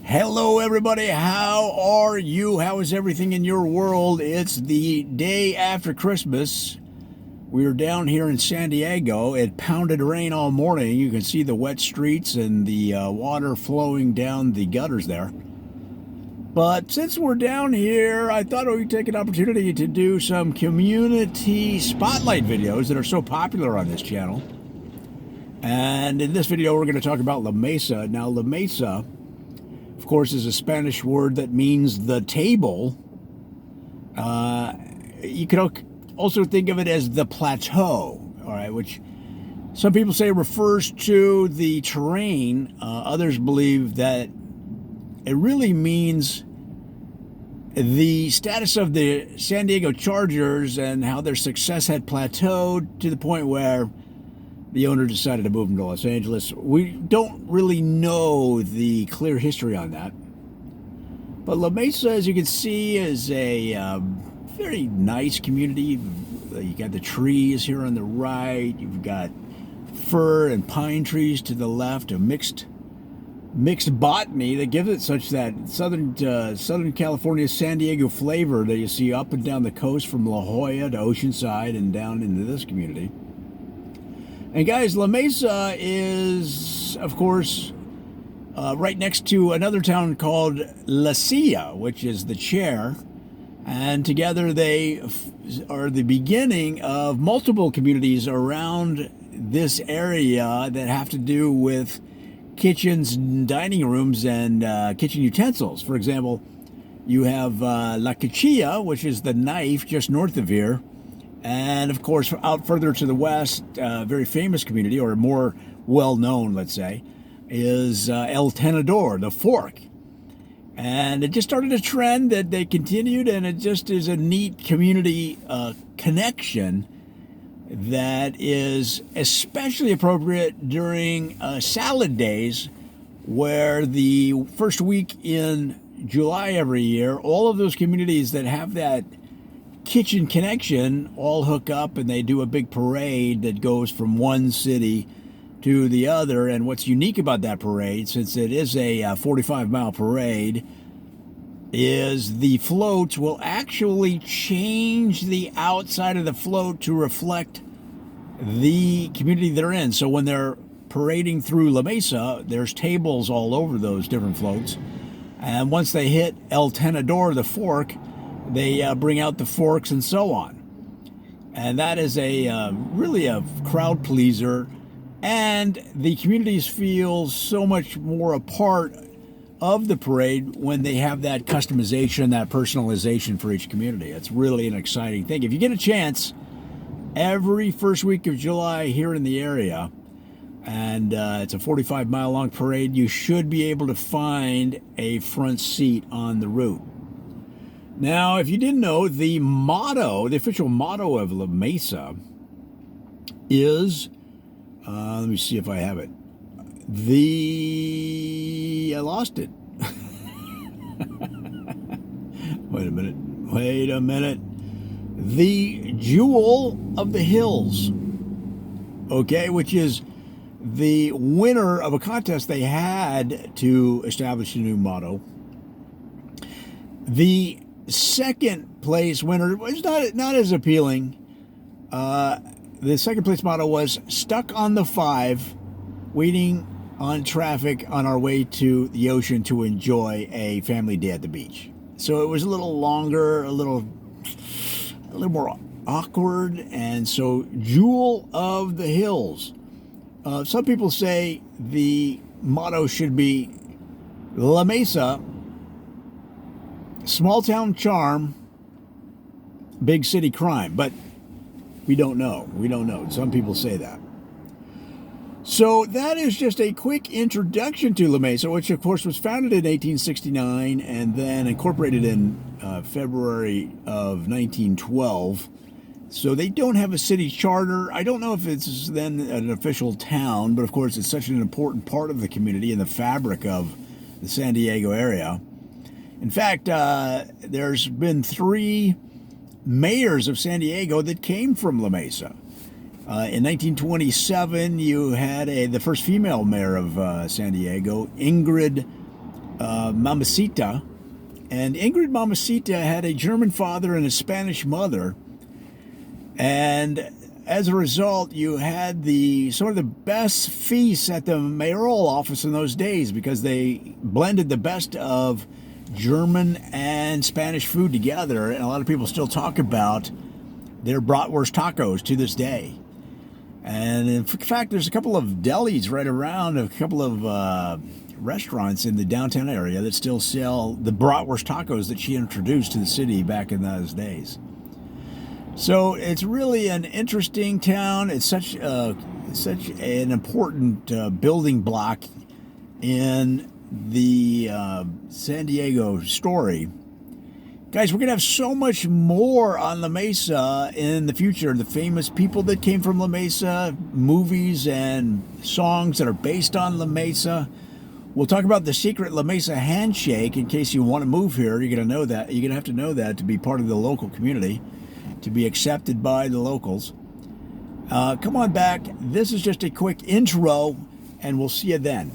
Hello, everybody. How are you? How is everything in your world? It's the day after Christmas. We're down here in San Diego. It pounded rain all morning. You can see the wet streets and the water flowing down the gutters there. But since we're down here, I thought we'd take an opportunity to do some community spotlight videos that are so popular on this channel. And in this video, we're going to talk about La Mesa. Now, La Mesa, of course, is a Spanish word that means the table. You could also think of it as the plateau, all right, which some people say refers to the terrain. Others believe that it really means the status of the San Diego Chargers and how their success had plateaued to the point where the owner decided to move them to Los Angeles. We don't really know the clear history on that. But La Mesa, as you can see, is a very nice community. You got the trees here on the right. You've got fir and pine trees to the left, a mixed botany that gives it such that Southern California San Diego flavor that you see up and down the coast from La Jolla to Oceanside and down into this community. And guys, La Mesa is, of course, right next to another town called La Silla, which is the chair. And together they are the beginning of multiple communities around this area that have to do with kitchens, dining rooms, and kitchen utensils. For example, you have La Cuchilla, which is the knife just north of here. And of course, out further to the west, a very famous community, or more well-known, let's say, is El Tenedor, the fork. And it just started a trend that they continued, and it just is a neat community connection that is especially appropriate during salad days, where the first week in July every year, all of those communities that have that kitchen connection all hook up and they do a big parade that goes from one city to the other. And what's unique about that parade, since it is a 45-mile parade, is the floats will actually change the outside of the float to reflect the community they're in. So when they're parading through La Mesa, there's tables all over those different floats. And once they hit El Tenedor, the fork, they bring out the forks and so on. And that is really a crowd pleaser. And the communities feel so much more a part of the parade when they have that customization, that personalization for each community. It's really an exciting thing. If you get a chance, every first week of July here in the area, and it's a 45-mile long parade, you should be able to find a front seat on the route. Now, if you didn't know, the official motto of La Mesa is, let me see if I have it. I lost it. Wait a minute. The Jewel of the Hills. Okay, which is the winner of a contest they had to establish a new motto. The second place winner was not as appealing. The second place motto was "Stuck on the 5, waiting on traffic on our way to the ocean to enjoy a family day at the beach." So it was a little longer, a little more awkward, and so Jewel of the Hills. Some people say the motto should be La Mesa, small town charm, big city crime, but we don't know. Some people say that. So that is just a quick introduction to La Mesa, which of course was founded in 1869 and then incorporated in February of 1912. So they don't have a city charter. I don't know if it's then an official town, but of course it's such an important part of the community and the fabric of the San Diego area. In fact, there's been 3 mayors of San Diego that came from La Mesa. In 1927, you had the first female mayor of San Diego, Ingrid Mamacita. And Ingrid Mamacita had a German father and a Spanish mother. And as a result, you had the sort of the best feasts at the mayoral office in those days because they blended the best of German and Spanish food together. And a lot of people still talk about their bratwurst tacos to this day. And in fact, there's a couple of delis right around, a couple of restaurants in the downtown area that still sell the bratwurst tacos that she introduced to the city back in those days. So it's really an interesting town. It's such an important building block in the San Diego story. Guys, we're going to have so much more on La Mesa in the future. The famous people that came from La Mesa, movies and songs that are based on La Mesa. We'll talk about the secret La Mesa handshake in case you want to move here. You're going to know that. You're going to have to know that to be part of the local community, to be accepted by the locals. Come on back. This is just a quick intro, and we'll see you then.